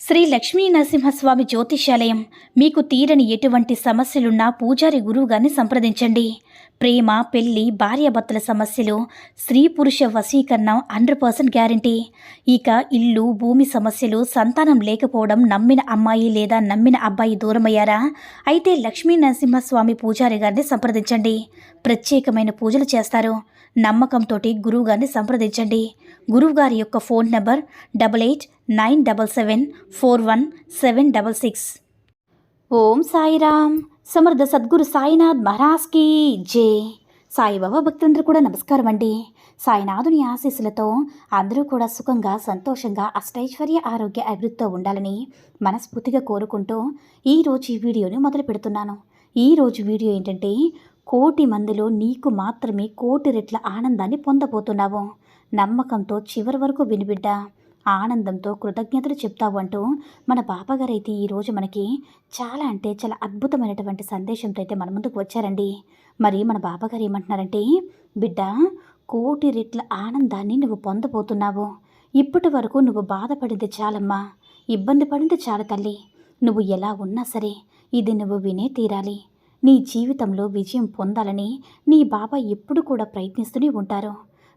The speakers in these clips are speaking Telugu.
శ్రీ లక్ష్మీ నరసింహస్వామి జ్యోతిష్యాలయం మీకు తీరని ఎటువంటి సమస్యలున్నా పూజారి గురువుగారిని సంప్రదించండి. ప్రేమ, పెళ్లి, భార్యాభర్తల సమస్యలు, స్త్రీ పురుష వశీకరణం 100% గ్యారంటీ. ఇక ఇల్లు, భూమి సమస్యలు, సంతానం లేకపోవడం, నమ్మిన అమ్మాయి లేదా నమ్మిన అబ్బాయి దూరమయ్యారా? అయితే లక్ష్మీ నరసింహస్వామి పూజారి గారిని సంప్రదించండి. ప్రత్యేకమైన పూజలు చేస్తారు. నమ్మకంతో గురువుగారిని సంప్రదించండి. గురువుగారి యొక్క ఫోన్ నంబర్ 8897741766. ఓం సాయిరామ్. సమర్థ సద్గురు సాయినాథ్ మహారాజ్కి జై. సాయిబాబా భక్తులందరూ కూడా నమస్కారం అండి. సాయినాథుని ఆశీస్సులతో అందరూ కూడా సుఖంగా, సంతోషంగా, అష్టైశ్వర్య, ఆరోగ్య అభివృద్ధితో ఉండాలని మనస్ఫూర్తిగా కోరుకుంటూ ఈరోజు ఈ వీడియోని మొదలు పెడుతున్నాను. ఈరోజు వీడియో ఏంటంటే, కోటి మందిలో నీకు మాత్రమే కోటి రెట్ల ఆనందాన్ని పొందబోతున్నావు. నమ్మకంతో చివరి వరకు వినిబిడ్డ, ఆనందంతో కృతజ్ఞతలు చెప్తావు అంటూ మన బాబాగారైతే ఈరోజు మనకి చాలా అంటే చాలా అద్భుతమైనటువంటి సందేశంతో అయితే మన ముందుకు వచ్చారండి. మరి మన బాబాగారు ఏమంటున్నారంటే, బిడ్డ, కోటి రెట్ల ఆనందాన్ని నువ్వు పొందబోతున్నావు. ఇప్పటి వరకు నువ్వు బాధపడింది చాలమ్మా, ఇబ్బంది పడింది చాలు తల్లి. నువ్వు ఎలా ఉన్నా సరే ఇది నువ్వు వినే తీరాలి. నీ జీవితంలో విజయం పొందాలని నీ బాబా ఎప్పుడు కూడా ప్రయత్నిస్తూనే ఉంటారు.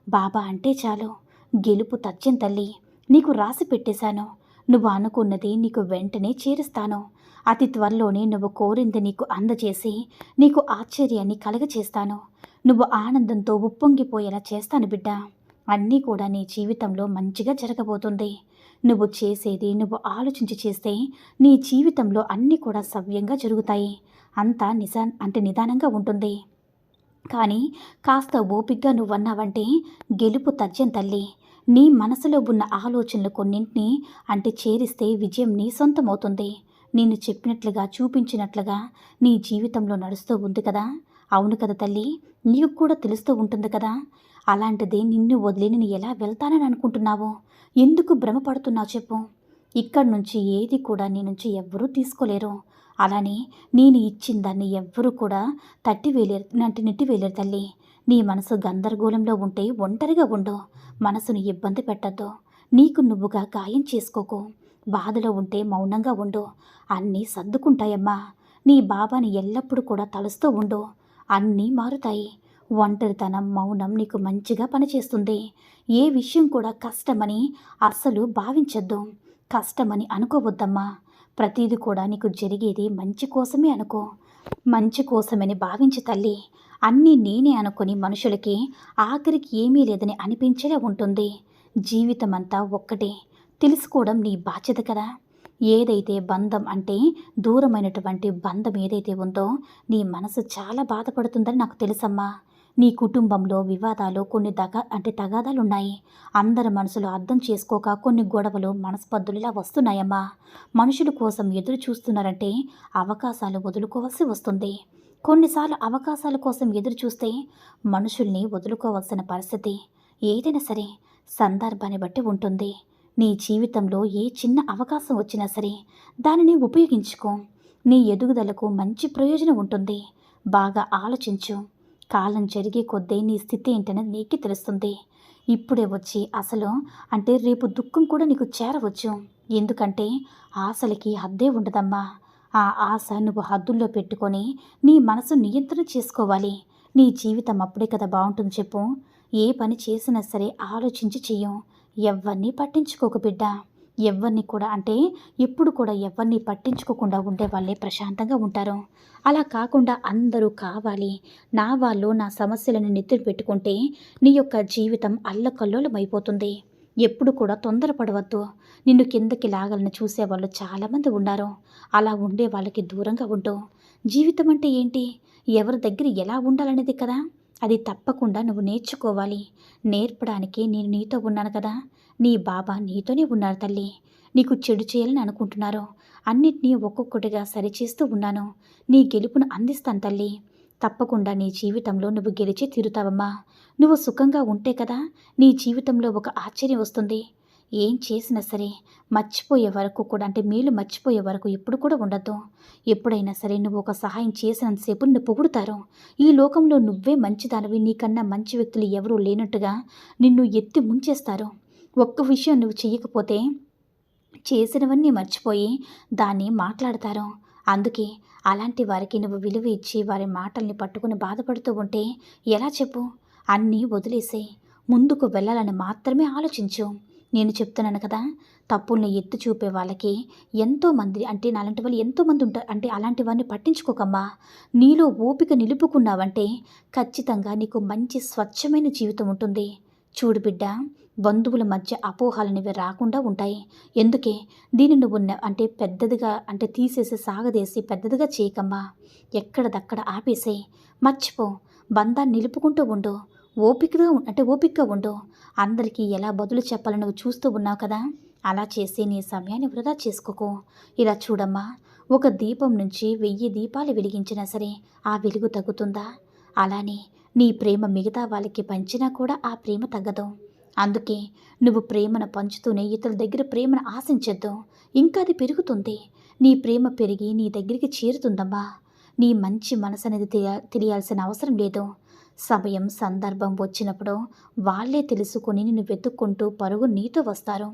బాబా అంటే చాలు గెలుపు తథ్యం తల్లి. నీకు రాసి పెట్టేశాను. నువ్వు అనుకున్నది నీకు వెంటనే చేరుస్తాను. అతి త్వరలోనే నువ్వు కోరింది నీకు అందజేసి నీకు ఆశ్చర్యాన్ని కలగచేస్తాను. నువ్వు ఆనందంతో ఉప్పొంగిపోయేలా చేస్తాను బిడ్డ. అన్నీ కూడా నీ జీవితంలో మంచిగా జరగబోతుంది. నువ్వు చేసేది నువ్వు ఆలోచించి చేస్తే నీ జీవితంలో అన్నీ కూడా సవ్యంగా జరుగుతాయి. అంతా నిదానంగా ఉంటుంది. కానీ కాస్త ఓపిగ్గా నువ్వన్నావంటే గెలుపు తథ్యం తల్లి. నీ మనసులో ఉన్న ఆలోచనలు కొన్నింటిని చేరిస్తే విజయం నీ సొంతమవుతుంది. నేను చెప్పినట్లుగా, చూపించినట్లుగా నీ జీవితంలో నడుస్తూ ఉంది కదా. అవును కదా తల్లి, నీకు కూడా తెలుస్తూ ఉంటుంది కదా. అలాంటిది నిన్ను వదిలి నేను ఎలా వెళ్తానని అనుకుంటున్నావు? ఎందుకు భ్రమపడుతున్నావు చెప్పు. ఇక్కడి నుంచి ఏది కూడా నీ నుంచి ఎవ్వరూ తీసుకోలేరు. అలానే నేను ఇచ్చిన దాన్ని ఎవ్వరూ కూడా నెట్టివేలేరు తల్లి. నీ మనసు గందరగోళంలో ఉంటే ఒంటరిగా ఉండు. మనసును ఇబ్బంది పెట్టద్దు. నీకు నువ్వుగా గాయం చేసుకోకు. బాధలో ఉంటే మౌనంగా ఉండు. అన్నీ సర్దుకుంటాయమ్మా. నీ బాబాని ఎల్లప్పుడూ కూడా తలుస్తూ ఉండు. అన్నీ మారుతాయి. ఒంటరితనం, మౌనం నీకు మంచిగా పనిచేస్తుంది. ఏ విషయం కూడా కష్టమని అస్సలు భావించద్దు. కష్టమని అనుకోవద్దమ్మా. ప్రతిదీ కూడా నీకు జరిగేది మంచి కోసమే అనుకో. మంచి కోసమని భావించి తల్లి. అన్నీ నేనే అనుకుని మనుషులకి ఆఖరికి ఏమీ లేదని అనిపించేలా ఉంటుంది. జీవితం అంతా ఒక్కటే తెలుసుకోవడం నీ బాధ్యత కదా. ఏదైతే బంధం దూరమైనటువంటి బంధం ఏదైతే ఉందో నీ మనసు చాలా బాధపడుతుందని నాకు తెలుసమ్మా. నీ కుటుంబంలో వివాదాలు, కొన్ని తగాదాలున్నాయి. అందరి మనసులో అర్థం చేసుకోక కొన్ని గొడవలు, మనస్పర్ధులు వస్తున్నాయమ్మా. మనుషుల కోసం ఎదురు చూస్తున్నారంటే అవకాశాలు వదులుకోవాల్సి వస్తుంది. కొన్నిసార్లు అవకాశాల కోసం ఎదురు చూస్తే మనుషుల్ని వదులుకోవాల్సిన పరిస్థితి ఏదైనా సరే సందర్భాన్ని బట్టి ఉంటుంది. నీ జీవితంలో ఏ చిన్న అవకాశం వచ్చినా సరే దానిని ఉపయోగించుకో. నీ ఎదుగుదలకు మంచి ప్రయోజనం ఉంటుంది. బాగా ఆలోచించు. కాలం జరిగే కొద్దీ నీ స్థితి ఏంటనేది నీకే తెలుస్తుంది. ఇప్పుడే వచ్చి అసలు రేపు దుఃఖం కూడా నీకు చేరవచ్చు. ఎందుకంటే ఆశలకి హద్దే ఉండదమ్మా. ఆ ఆశ నువ్వు హద్దుల్లో పెట్టుకొని నీ మనసు నియంత్రణ చేసుకోవాలి. నీ జీవితం అప్పుడే కదా బాగుంటుంది చెప్పు. ఏ పని చేసినా సరే ఆలోచించి చెయ్యం. ఎవరిని పట్టించుకోక బిడ్డ. ఎవరిని కూడా ఎప్పుడు కూడా ఎవరిని పట్టించుకోకుండా ఉండే వాళ్ళే ప్రశాంతంగా ఉంటారు. అలా కాకుండా అందరూ కావాలి, నా వాళ్ళు, నా సమస్యలను నెత్తిన పెట్టుకుంటే నీ యొక్క జీవితం అల్లకల్లోలమైపోతుంది. ఎప్పుడు కూడా తొందరపడవద్దు. నిన్ను కిందకి లాగాలని చూసేవాళ్ళు చాలామంది ఉన్నారు. అలా ఉండే వాళ్ళకి దూరంగా ఉండు. జీవితం అంటే ఏంటి, ఎవరి దగ్గర ఎలా ఉండాలనేది కదా. అది తప్పకుండా నువ్వు నేర్చుకోవాలి. నేర్పడానికి నేను నీతో ఉన్నాను కదా. నీ బాబా నీతోనే ఉన్నారు తల్లి. నీకు చెడు చేయాలని అనుకుంటున్నారు. అన్నిటినీ ఒక్కొక్కటిగా సరిచేస్తూ ఉన్నాను. నీ గెలుపును అందిస్తాను తల్లి. తప్పకుండా నీ జీవితంలో నువ్వు గెలిచి తీరుతావమ్మా. నువ్వు సుఖంగా ఉంటే కదా నీ జీవితంలో ఒక ఆశ్చర్యం వస్తుంది. ఏం చేసినా సరే మర్చిపోయే వరకు కూడా మేలు మర్చిపోయే వరకు ఎప్పుడు కూడా ఉండద్దు. ఎప్పుడైనా సరే నువ్వు ఒక సహాయం చేసినంతసేపు నిన్ను పొగుడుతారు. ఈ లోకంలో నువ్వే మంచిదానివి, నీకన్నా మంచి వ్యక్తులు ఎవరూ లేనట్టుగా నిన్ను ఎత్తి ముంచేస్తారు. ఒక్క విషయం నువ్వు చెయ్యకపోతే చేసినవన్నీ మర్చిపోయి దాన్ని మాట్లాడతారు. అందుకే అలాంటి వారికి నువ్వు విలువ ఇచ్చి వారి మాటల్ని పట్టుకుని బాధపడుతూ ఉంటే ఎలా చెప్పు? అన్నీ వదిలేసేయ్. ముందుకు వెళ్ళాలని మాత్రమే ఆలోచించు. నేను చెప్తున్నాను కదా! తప్పుల్ని ఎత్తి చూపే వాళ్ళకి ఎంతోమంది అంటే నాలాంటి వాళ్ళు ఎంతోమంది ఉంటారు. అంటే అలాంటి వారిని పట్టించుకోకమ్మా. నీలో ఓపిక నిలుపుకున్నావంటే ఖచ్చితంగా నీకు మంచి స్వచ్ఛమైన జీవితం ఉంటుంది. చూడు బిడ్డ, బంధువుల మధ్య అపోహలనేవి రాకుండా ఉంటాయి. ఎందుకే దీన్ని నువ్వు అంటే పెద్దదిగా అంటే తీసేసి సాగదీసి పెద్దదిగా చేయకమ్మా. ఎక్కడిదక్కడ ఆపేసేయ్. మర్చిపో. బంధాన్ని నిలుపుకుంటూ ఉండు. ఓపికగా ఉండు. అందరికీ ఎలా బదులు చెప్పాలని నువ్వు చూస్తూ ఉన్నావు కదా! అలా చేసి నీ సమయాన్ని వృధా చేసుకోకు. ఇలా చూడమ్మా, ఒక దీపం నుంచి 1000 దీపాలు వెలిగించినా సరే ఆ వెలుగు తగ్గుతుందా? అలానే నీ ప్రేమ మిగతా వాళ్ళకి పంచినా కూడా ఆ ప్రేమ తగ్గదు. అందుకే నువ్వు ప్రేమను పంచుతూనే ఇతరుల దగ్గర ప్రేమను ఆశించొద్దు. ఇంకా అది పెరుగుతుంది. నీ ప్రేమ పెరిగి నీ దగ్గరికి చేరుతుందమ్మా. నీ మంచి మనసు అనేది తెలియాల్సిన అవసరం లేదు. సమయం సందర్భం వచ్చినప్పుడు వాళ్ళే తెలుసుకొని నిన్ను వెతుక్కుంటూ పరుగు నీతో వస్తారు.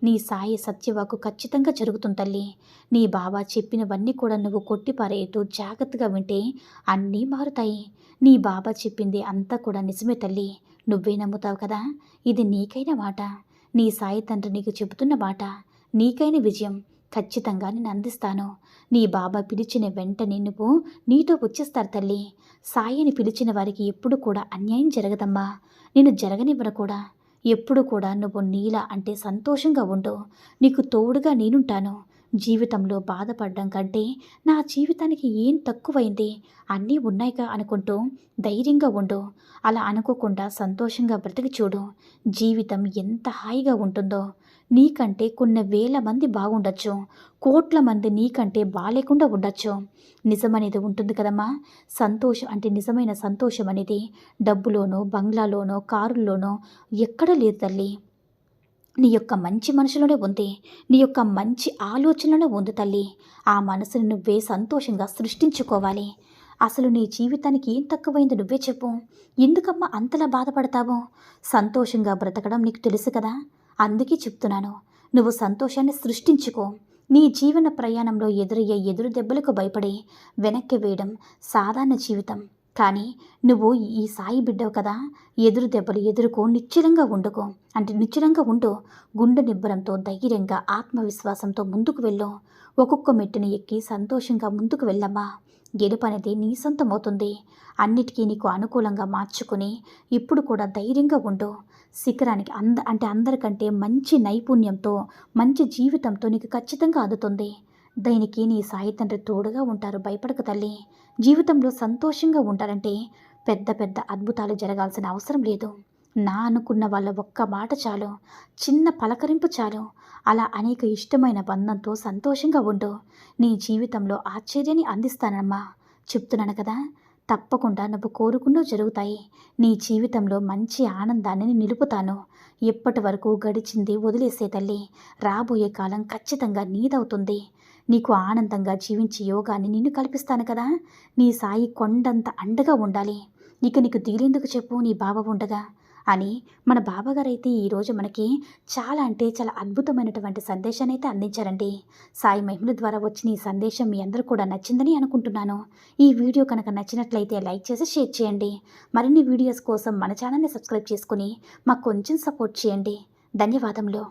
నీ సాయి సత్యవాకు ఖచ్చితంగా జరుగుతుంది తల్లి. నీ బాబా చెప్పినవన్నీ కూడా నువ్వు కొట్టిపారేయటూ జాగ్రత్తగా వింటే అన్నీ మారుతాయి. నీ బాబా చెప్పింది అంతా కూడా నిజమే తల్లి. నువ్వే నమ్ముతావు కదా! ఇది నీకైన మాట. నీ సాయి తండ్రి నీకు చెబుతున్న మాట. నీకైన విజయం ఖచ్చితంగా నేను అందిస్తాను. నీ బాబా పిలిచిన వెంటనే నువ్వు నీతో వచ్చేస్తారు తల్లి. సాయిని పిలిచిన వారికి ఎప్పుడు కూడా అన్యాయం జరగదమ్మా. నేను జరగనివ్వను కూడా. ఎప్పుడు కూడా నువ్వు నీలా అంటే సంతోషంగా ఉండు. నీకు తోడుగా నేనుంటాను. జీవితంలో బాధపడడం కంటే నా జీవితానికి ఏం తక్కువైంది, అన్నీ ఉన్నాయిగా అనుకుంటూ ధైర్యంగా ఉండు. అలా అనుకోకుండా సంతోషంగా బ్రతికి చూడు. జీవితం ఎంత హాయిగా ఉంటుందో. నీకంటే కొన్ని వేల మంది బాగుండొచ్చు, కోట్ల మంది నీకంటే బాలేకుండా ఉండొచ్చు. నిజమనేది ఉంటుంది కదమ్మా. సంతోషం అంటే నిజమైన సంతోషం అనేది డబ్బులోనో బంగ్లాలోనో కారుల్లోనో ఎక్కడా లేదు తల్లి. నీ యొక్క మంచి మనసులోనే ఉంది. నీ యొక్క మంచి ఆలోచనలోనే ఉంది తల్లి. ఆ మనసుని నువ్వే సంతోషంగా సృష్టించుకోవాలి. అసలు నీ జీవితానికి ఏం తక్కువైందో నువ్వే చెప్పు. ఎందుకమ్మా అంతలా బాధపడతావు? సంతోషంగా బ్రతకడం నీకు తెలుసు కదా! అందుకే చెప్తున్నాను. నువ్వు సంతోషాన్ని సృష్టించుకో. నీ జీవన ప్రయాణంలో ఎదురయ్యే ఎదురు దెబ్బలకు భయపడి వెనక్కి వేయడం సాధారణ జీవితం. కానీ నువ్వు ఈ సాయి బిడ్డవు కదా! ఎదురు దెబ్బలు ఎదుర్కో, నిశ్చలంగా ఉండు. గుండె నిబ్బరంతో ధైర్యంగా ఆత్మవిశ్వాసంతో ముందుకు వెళ్ళు. ఒక్కొక్క మెట్టుని ఎక్కి సంతోషంగా ముందుకు వెళ్ళమ్మా. గెలుపు అనేది నీ సొంతమవుతుంది. అన్నిటికీ నీకు అనుకూలంగా మార్చుకుని ఇప్పుడు కూడా ధైర్యంగా ఉండు. శిఖరానికి అందరికంటే మంచి నైపుణ్యంతో మంచి జీవితంతో నీకు ఖచ్చితంగా అందుతుంది. దీనికి నీ సాయి తండ్రి తోడుగా ఉంటారు. భయపడక తల్లి. జీవితంలో సంతోషంగా ఉంటారంటే పెద్ద పెద్ద అద్భుతాలు జరగాల్సిన అవసరం లేదు. నా అనుకున్న వాళ్ళ ఒక్క మాట చాలు, చిన్న పలకరింపు చాలు. అలా అనేక ఇష్టమైన బంధంతో సంతోషంగా ఉండు. నీ జీవితంలో ఆశ్చర్యాన్ని అందిస్తానమ్మా. చెప్తున్నాను కదా! తప్పకుండా నువ్వు కోరుకున్నవి జరుగుతాయి. నీ జీవితంలో మంచి ఆనందాన్ని నిలుపుతాను. ఎప్పటి వరకు గడిచింది వదిలేసే తల్లి. రాబోయే కాలం ఖచ్చితంగా నీదవుతుంది. నీకు ఆనందంగా జీవించే యోగాన్ని నిన్ను కల్పిస్తాను కదా! నీ సాయి కొండంత అండగా ఉండాలి. ఇక నీకు దిగులెందుకు చెప్పు, నీ బావ ఉండగా అని మన బాబాగారైతే ఈరోజు మనకి చాలా అంటే చాలా అద్భుతమైనటువంటి సందేశాన్ని అయితే అందించారండి. సాయి మహిమల ద్వారా వచ్చిన ఈ సందేశం మీ అందరూ కూడా నచ్చిందని అనుకుంటున్నాను. ఈ వీడియో కనుక నచ్చినట్లయితే లైక్ చేసి షేర్ చేయండి. మరిన్ని వీడియోస్ కోసం మన ఛానల్ని సబ్స్క్రైబ్ చేసుకుని మాకు కొంచెం సపోర్ట్ చేయండి. ధన్యవాదములు.